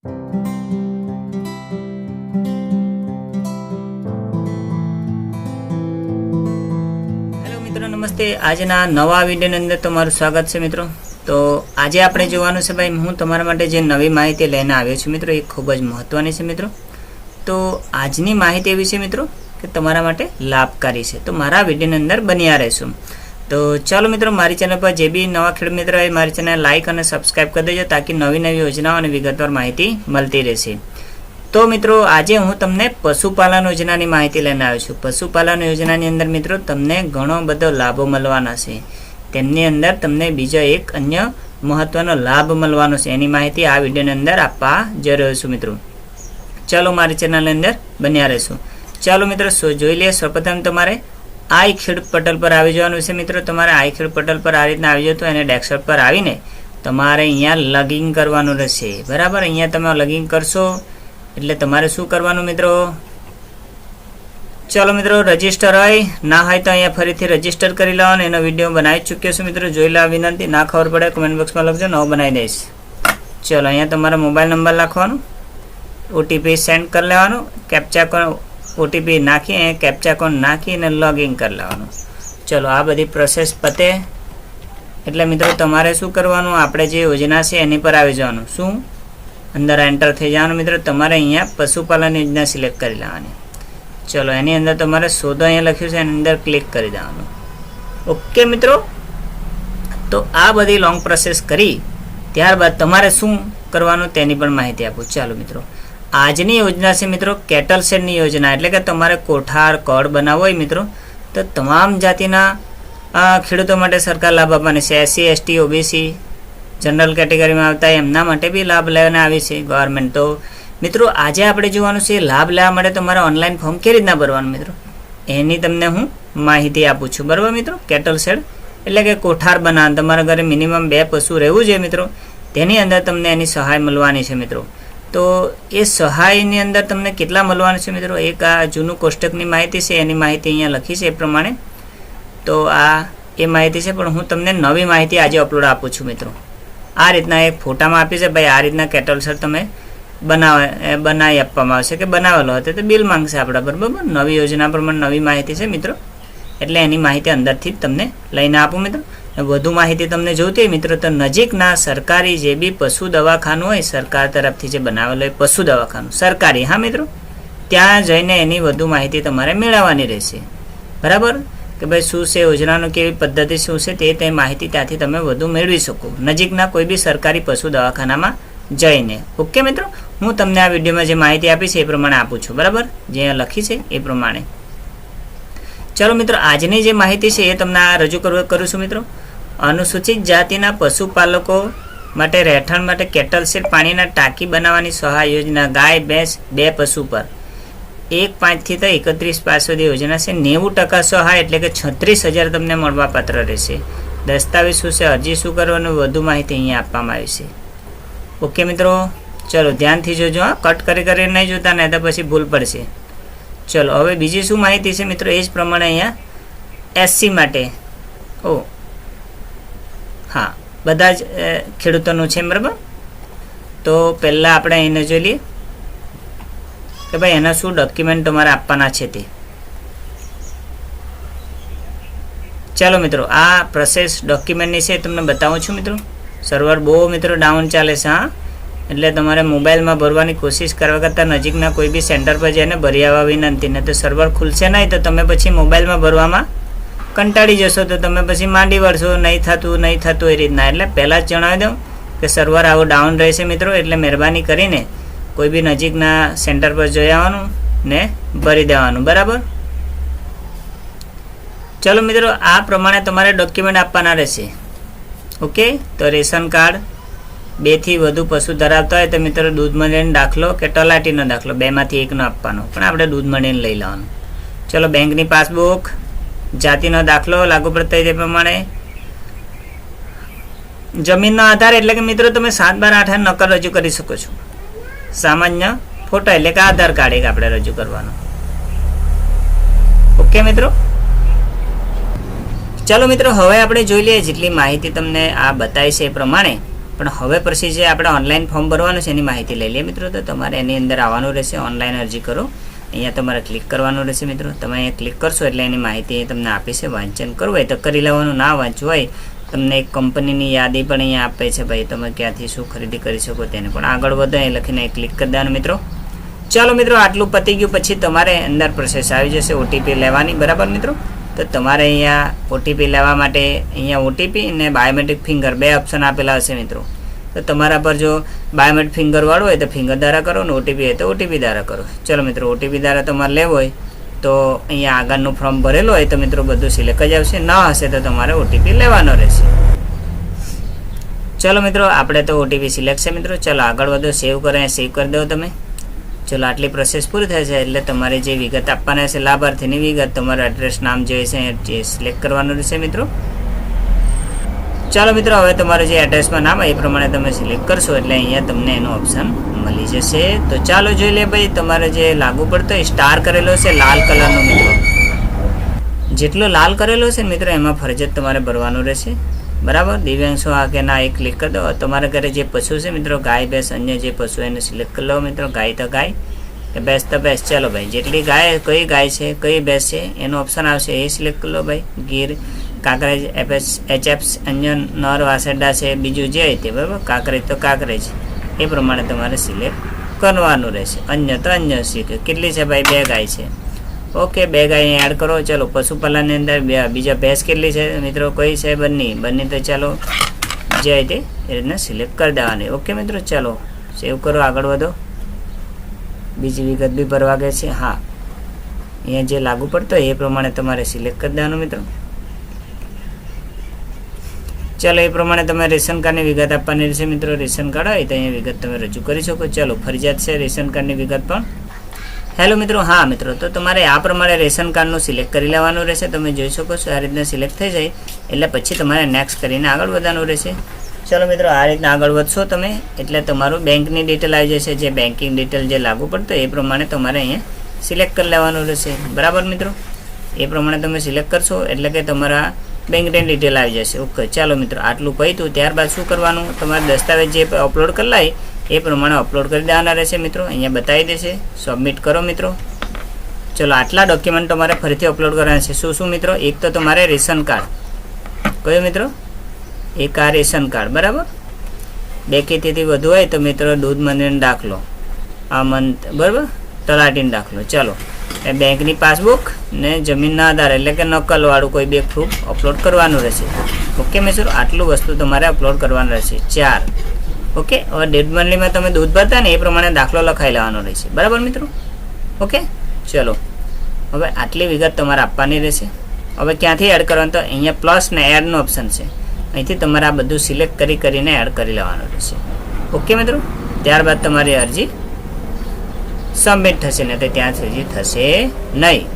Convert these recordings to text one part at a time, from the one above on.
Hello મિત્રો, નમસ્તે. આજના નવા વિડીયોની અંદર તમારું સ્વાગત છે મિત્રો. તો આજે આપણે જોવાનું છે ભાઈ, હું તમારા માટે જે નવી માહિતી લઈને આવ્યો છું મિત્રો, એ ખૂબ જ મહત્ત્વની છે મિત્રો. તો આજની માહિતી એવી છે મિત્રો કે તમારા માટે લાભકારી છે, તો મારા વિડીયોની અંદર બન્યા રહેશું. તો ચાલો મિત્રો, મારી ચેનલ પર જે બી નવા ખેડૂત મિત્રો હોય મારી ચેનલ લાઇક અને સબસ્ક્રાઈબ કરી દેજો, તાકી નવી નવી યોજનાઓ અને વિગતવાર માહિતી મળતી રહેશે. તો મિત્રો, આજે હું તમને પશુપાલન યોજનાની માહિતી લઈને આવ્યો છું. પશુપાલન યોજનાની અંદર મિત્રો તમને ઘણો બધો લાભો મળવાના છે. તેમની અંદર તમને બીજો એક અન્ય મહત્વનો લાભ મળવાનો છે, એની માહિતી આ વિડીયોની અંદર આપવા જઈ રહ્યો છું મિત્રો. ચાલો મારી ચેનલની અંદર બન્યા રહેશું. ચાલો મિત્રો, જોઈ લઈએ. સૌપ્રથમ તમારે આઈ ખેડૂત પટલ પર આવી જવાનું છે મિત્રો. તમારે આઈ ખેડૂત પટલ પર આ રીતના આવી જતો એને ડેસ્કટોપ પર આવીને તમારે અહીંયા લોગિન કરવાનું રહેશે. બરાબર, અહીંયા તમે લોગિન કરશો એટલે તમારે શું કરવાનું મિત્રો? ચાલો મિત્રો, રજીસ્ટર હોય ના હોય તો અહીંયા ફરીથી રજીસ્ટર કરી લેવાનું. એનો વિડીયો બનાવી ચૂક્યો છું મિત્રો, જોઈ લેવા વિનંતી. ના ખબર પડે કોમેન્ટ બોક્સમાં લખજો, નવો બનાવી દઈશ. ચલો, અહીંયા તમારા મોબાઈલ નંબર લખવાનું, ઓટીપી સેન્ડ કરી લેવાનું, કેપ્ચા કોડ ઓટીપી નાખી અહીંયા કેપ્ચા કોડ નાખીને લોગિન કરી લેવાનું. ચલો, આ બધી પ્રોસેસ પતે એટલે મિત્રો તમારે શું કરવાનું? આપણે જે યોજના છે એની પર આવી જવાનું. શું? અંદર એન્ટર થઈ જવાનું મિત્રો. તમારે અહીંયા પશુપાલન યોજના સિલેક્ટ કરી લેવાની. ચલો, એની અંદર તમારે શોધો અહીંયા લખ્યું છે, એની અંદર ક્લિક કરી દેવાનું. ઓકે મિત્રો, તો આ બધી લોંગ પ્રોસેસ કરી ત્યારબાદ તમારે શું કરવાનું તેની પણ માહિતી આપું. ચાલો મિત્રો, આજની યોજના છે મિત્રો કેટલ શેડની યોજના. એટલે કે તમારે કોઠાર કળ બનાવવો હોય મિત્રો, તો તમામ જાતિના ખેડૂતો માટે સરકાર લાભ આપવાની છે. એસસી, એસટી, ઓબીસી, જનરલ કેટેગરીમાં આવતા એમના માટે બી લાભ લેવાને આવી છે ગવર્મેન્ટ. તો મિત્રો, આજે આપણે જોવાનું છે લાભ લેવા માટે તમારે ઓનલાઈન ફોર્મ કેવી રીતના ભરવાનું મિત્રો, એની તમને હું માહિતી આપું છું. બરાબર મિત્રો, કેટલ શેડ એટલે કે કોઠાર બનાવવાનું. તમારા ઘરે મિનિમમ 2 પશુ રહેવું જોઈએ મિત્રો. તેની અંદર તમને એની સહાય મળવાની છે મિત્રો. તો એ સહાયની અંદર તમને કેટલા મળવાનું છે મિત્રો? એક આ જૂનું કોષ્ટકની માહિતી છે, એની માહિતી અહીંયા લખી છે એ પ્રમાણે. તો આ એ માહિતી છે, પણ હું તમને નવી માહિતી આજે અપલોડ આપું છું મિત્રો. આ રીતના એક ફોટામાં આપી છે ભાઈ, આ રીતના કેટલ શેડ તમે બનાવી આપવામાં આવશે કે બનાવેલો હતો તો બિલ માંગશે આપણા પર. બરાબર, નવી યોજના પ્રમાણે નવી માહિતી છે મિત્રો, એટલે એની માહિતી અંદરથી જ તમને લઈને આપું મિત્રો. વધુ માહિતી તમને જોઈતી હોય મિત્રો, તો નજીકના સરકારી જે બી પશુ દવાખાનું હોય સરકાર તરફથી જે બનાવેલું હોય પશુ દવાખાનું સરકારી, હા મિત્રો, ત્યાં જઈને એની વધુ માહિતી તમારે મેળવવાની રહેશે. બરાબર, કે ભાઈ શું છે યોજનાનું, કેવી પદ્ધતિ શું છે તે માહિતી ત્યાંથી તમે વધુ મેળવી શકો નજીકના કોઈ બી સરકારી પશુ દવાખાનામાં જઈને. ઓકે મિત્રો, હું તમને આ વિડીયોમાં જે માહિતી આપી છે એ પ્રમાણે આપું છું. બરાબર, જે લખી છે એ પ્રમાણે. ચાલો મિત્રો, આજની જે માહિતી છે એ તમને રજૂ કરું છું મિત્રો. અનુસૂચિત જાતિના પશુપાલકો માટે રહેઠાણ માટે કેટલ શેડ પાણીના ટાંકી બનાવવાની સહાય યોજના. ગાય, ભેંસ, 2 પશુ પર 1/5 થી 31/5 સુધી યોજના છે. 90% સહાય એટલે કે 36,000 તમને મળવા પાત્ર રહેશે. દસ્તાવેજ શું છે, અરજી શું કરવાનું, વધુ માહિતી અહીંયા આપવામાં આવી છે. ઓકે મિત્રો, ચલો ધ્યાનથી જોજો, હા, કટ કરી નહીં જોતા, નહીં તો પછી ભૂલ પડશે. ચલો, હવે બીજી શું માહિતી છે મિત્રો, એ જ પ્રમાણે અહીંયા એસસી માટે હા બધા જ ખેડૂતોનું છે. બરાબર, તો પહેલાં આપણે એને જોઈ લઈએ કે ભાઈ એના શું ડોક્યુમેન્ટ તમારે આપવાના છે તે. ચાલો મિત્રો, આ પ્રોસેસ ડોક્યુમેન્ટની છે તમને બતાવું છું મિત્રો. સર્વર બહુ મિત્રો ડાઉન ચાલે છે, હા, એટલે તમારે મોબાઈલમાં ભરવાની કોશિશ કરવા કરતાં નજીકના કોઈ બી સેન્ટર પર જઈને ભરી આવવા વિનંતી. ને તો સર્વર ખુલશે નહીં તો તમે પછી મોબાઈલમાં ભરવામાં કંટાળી જશો, તો તમે પછી માંડી વળશો, નહીં થતું એ રીતના. એટલે પહેલાં જ જણાવી દઉં કે સર્વર આવું ડાઉન રહેશે મિત્રો, એટલે મહેરબાની કરીને કોઈ બી નજીકના સેન્ટર પર જઈ આવવાનું ને ભરી દેવાનું. બરાબર, ચલો મિત્રો, આ પ્રમાણે તમારે ડોક્યુમેન્ટ આપવાના રહેશે. ઓકે, તો રેશન કાર્ડ, 2 થી વધુ પશુ ધરાવતા હોય તો મિત્રો દૂધ મંડળીનો દાખલો કે તલાટીનો દાખલો, 2માંથી 1નો આપવાનો, પણ આપણે દૂધ મંડળીને લઈ લેવાનું. ચલો, બેંકની પાસબુક, જાતિનો દાખલો લાગુ પડતા તે પ્રમાણે. જમીનનો આધાર એટલે કે મિત્રો તમે 7/12 નકલ રજૂ કરી શકો છો. સામાન્ય ફોટો એટલે કે આધાર કાર્ડ એક આપણે રજૂ કરવાનો. ઓકે મિત્રો, ચાલો મિત્રો, હવે આપણે જોઈ લઈએ જેટલી માહિતી તમને આ બતાવી છે એ પ્રમાણે પણ હવે પછી જે આપણે ઓનલાઈન ફોર્મ ભરવાનું છે એની માહિતી લઈ લઈએ મિત્રો. તો તમારે એની અંદર આવવાનું રહેશે. ઓનલાઈન અરજી કરો, અહીંયા તમારે ક્લિક કરવાનું રહેશે મિત્રો. તમે અહીંયા ક્લિક કરશો એટલે એની માહિતી તમને આપી છે. વાંચન કરવું હોય તો કરી લેવાનું, ના વાંચવું હોય તમને એક કંપનીની યાદી પણ અહીંયા આપે છે ભાઈ, તમે ક્યાંથી શું ખરીદી કરી શકો તેને પણ. આગળ વધો એ લખીને ક્લિક કરી દેવાનું મિત્રો. ચાલો મિત્રો, આટલું પતી ગયું પછી તમારે અંદર પ્રોસેસ આવી જશે ઓટીપી લેવાની. બરાબર મિત્રો, તો તમારે અહીંયા ઓટીપી લેવા માટે અહીંયા ઓટીપી અને બાયોમેટ્રિક ફિંગર બે ઓપ્શન આપેલા હશે મિત્રો. તો તમારા પર જો બાયોમેટ્રિક ફિંગર વાળું હોય તો ફિંગર દ્વારા કરો, ને ઓટીપી હોય તો ઓટીપી દ્વારા કરો. ચલો મિત્રો, ઓટીપી દ્વારા તમારે લેવો હોય તો અહીંયા આગળનું ફોર્મ ભરેલું હોય તો મિત્રો બધું સિલેક્ટ જ આવશે. ન હશે તો તમારે ઓટીપી લેવાનો રહેશે. ચલો મિત્રો, આપણે તો ઓટીપી સિલેક્ટ છે મિત્રો. ચલો આગળ વધો, સેવ કરો, સેવ કરી દો તમે. ચલો આટલી પ્રોસેસ પૂરી થશે એટલે તમારે જે વિગત આપવાના છે લાભાર્થીની વિગત, તમારું એડ્રેસ નામ જે છે એ સિલેક્ટ કરવાનું રહેશે મિત્રો. ચાલો મિત્રો, હવે તમારું જે એડ્રેસમાં નામ એ પ્રમાણે તમે સિલેક્ટ કરશો એટલે અહીંયા તમને એનું ઓપ્શન મળી જશે. તો ચાલો જોઈ લે ભાઈ, તમારે જે લાગુ પડતો સ્ટાર કરેલો છે લાલ કલરનો મિત્રો, જેટલો લાલ કરેલો છે મિત્રો એમાં ફરજિયાત તમારે ભરવાનું રહેશે. બરાબર, દિવ્યાંશો આ કે ના એ ક્લિક કરી દો. તમારા ઘરે જે પશુ છે મિત્રો, ગાય ભેંસ અન્ય જે પશુ એને સિલેક્ટ કરી લો મિત્રો. ગાય તો ગાય કે ભેંસ તો ભેંસ. ચાલો ભાઈ, જેટલી ગાય, કઈ ગાય છે કઈ ભેંસ છે એનો ઓપ્શન આવશે એ સિલેક્ટ કરી લો ભાઈ. ગીર, કાંકરેજ, એચએફ, અન્ય નર વાસરડા છે બીજું જે તે. બરાબર, કાંકરેજ તો કાંકરેજ એ પ્રમાણે તમારે સિલેક્ટ કરવાનું રહેશે. અન્ય તો અન્ય શીખ. કેટલી છે ભાઈ? 2 ગાય છે. ઓકે, 2 ગાય એડ કરો. ચલો પશુપાલનની અંદર બીજા ભેંસ કેટલી છે મિત્રો? કઈ છે? બંને તો ચાલો જે તે એ રીતના સિલેક્ટ કરી દેવાની. ઓકે મિત્રો, ચાલો સેવ કરો, આગળ વધો. બીજી વિગત બી ભરવા ગઈ છે. હા, અહીંયા જે લાગુ પડતો હોય એ પ્રમાણે તમારે સિલેક્ટ કરી દેવાનું મિત્રો. ચાલો એ પ્રમાણે તમે રેશન કાર્ડની વિગત આપવાની રહેશે મિત્રો. રેશન કાર્ડ હોય તો અહીંયા વિગત તમે રજૂ કરી શકો. ચાલો ફરજિયાત છે રેશન કાર્ડની વિગત પણ. હેલો મિત્રો, હા મિત્રો, તો તમારે આ પ્રમાણે રેશન કાર્ડનું સિલેક્ટ કરી લેવાનું રહેશે. તમે જોઈ શકો છો આ રીતના સિલેક્ટ થઈ જાય એટલે પછી તમારે નેક્સ્ટ કરીને આગળ વધવાનું રહેશે. ચાલો મિત્રો, આ રીતના આગળ વધશો તમે એટલે તમારું બેંકની ડિટેલ આવી જશે. જે બેન્કિંગ ડિટેલ જે લાગુ પડતો એ પ્રમાણે તમારે અહીંયા સિલેક્ટ કરી લેવાનું રહેશે. બરાબર મિત્રો, એ પ્રમાણે તમે સિલેક્ટ કરશો એટલે કે તમારા બેંકની ડિટેલ આવી જશે. ઓકે, ચાલો મિત્રો, આટલું પહોંચ્યું ત્યારબાદ શું કરવાનું? તમારે દસ્તાવેજ જે અપલોડ કરેલા એ પ્રમાણે અપલોડ કરી દેવાના રહેશે મિત્રો. અહીંયા બતાવી દેશે, સબમિટ કરો મિત્રો. ચલો આટલા ડોક્યુમેન્ટ તમારે ફરીથી અપલોડ કરવાના છે. શું મિત્રો? એક તો તમારે રેશન કાર્ડ. કયો મિત્રો? એક આ રેશન કાર્ડ. બરાબર, 2 કે તેથી વધુ હોય તો મિત્રો દૂધ મંડળીનો દાખલો, આ મંથ બરાબર, તલાટીનો દાખલો. ચાલો એ બેંકની પાસબુક ને જમીનના આધાર એટલે કે નકલવાળું કોઈ બે પ્રૂફ અપલોડ કરવાનું રહેશે. ઓકે મિત્રો, આટલું વસ્તુ તમારે અપલોડ કરવાનું રહેશે. 4. ઓકે, હવે ડેટ મંડળીમાં તમે દૂધ ભરતા ને એ પ્રમાણે દાખલો લખાઈ લેવાનો રહેશે. બરાબર મિત્રો, ઓકે. ચલો હવે આટલી વિગત તમારે આપવાની રહેશે. હવે ક્યાંથી એડ કરવાનું? તો અહીંયા પ્લસ ને એડનો ઓપ્શન છે. અહીંથી તમારે આ બધું સિલેક્ટ કરીને એડ કરી લેવાનું રહેશે. ઓકે મિત્રો, ત્યારબાદ તમારી અરજી સબમિટ થશે ને તો ત્યાં સુધી થશે નહીં.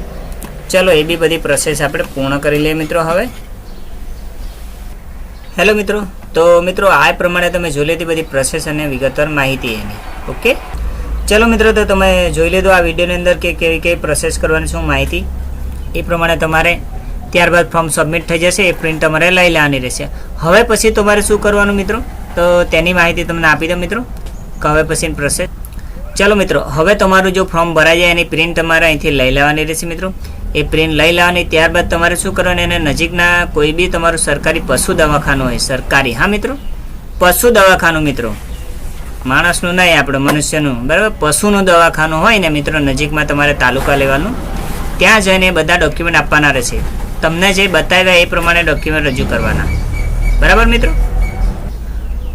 ચલો એ બી બધી પ્રોસેસ આપણે પૂર્ણ કરી લઈએ મિત્રો. હવે હેલો મિત્રો, તો મિત્રો આ પ્રમાણે તમે જોઈ લીધી બધી પ્રોસેસ અને વિગતવાર માહિતી એની. ઓકે, ચલો મિત્રો, તો તમે જોઈ લીધું આ વિડીયોની અંદર કે કેવી પ્રોસેસ કરવાની શું માહિતી. એ પ્રમાણે તમારે ત્યારબાદ ફોર્મ સબમિટ થઈ જશે. એ પ્રિન્ટ તમારે લઈ લેવાની રહેશે. હવે પછી તમારે શું કરવાનું મિત્રો? તો તેની માહિતી તમને આપી દો મિત્રો કે હવે પછીની પ્રોસેસ. ચાલો મિત્રો, હવે તમારું જો ફોર્મ ભરાઈ જાય એની પ્રિન્ટ તમારે અહીંથી લઈ લેવાની રહેશે મિત્રો. એ પ્રિન્ટ લઈ લેવાની. ત્યારબાદ તમારે શું કરવાનું? એને નજીકના કોઈ બી તમારું સરકારી પશુ દવાખાનું હોય, સરકારી, હા મિત્રો, પશુ દવાખાનું મિત્રો, માણસનું નહીં, આપણે મનુષ્યનું, બરાબર, પશુનું દવાખાનું હોય ને મિત્રો નજીકમાં તમારે તાલુકા લેવાનું. ત્યાં જઈને બધા ડોક્યુમેન્ટ આપવાના રહેશે. તમને જે બતાવ્યા એ પ્રમાણે ડોક્યુમેન્ટ રજૂ કરવાના. બરાબર મિત્રો,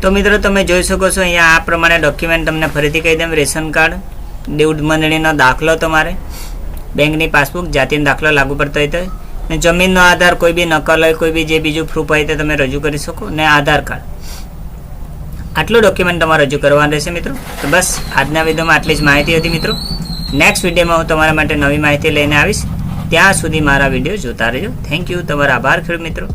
તો મિત્રો તમે જોઈ શકો છો અહીંયા આ પ્રમાણે ડોક્યુમેન્ટ તમને ફરીથી કહી દઉં. રેશન કાર્ડ, દૂધ મંડળીનો દાખલો, તમારે બેંકની પાસબુક, જાતિનો દાખલો લાગુ પડતો હોય તો, ને જમીનનો આધાર, કોઈ બી નકલ હોય, કોઈ બી જે બીજું પ્રૂફ હોય તો તમે રજૂ કરી શકો, ને આધાર કાર્ડ. આટલું ડોક્યુમેન્ટ તમારે રજૂ કરવાનું રહેશે મિત્રો. તો બસ આજના વિડીયોમાં આટલી જ માહિતી હતી મિત્રો. નેક્સ્ટ વિડીયોમાં હું તમારા માટે નવી માહિતી લઈને આવીશ. ત્યાં સુધી મારા વિડીયો જોતા રહેજો. Thank you. તમારો આભાર ખેડૂત મિત્રો.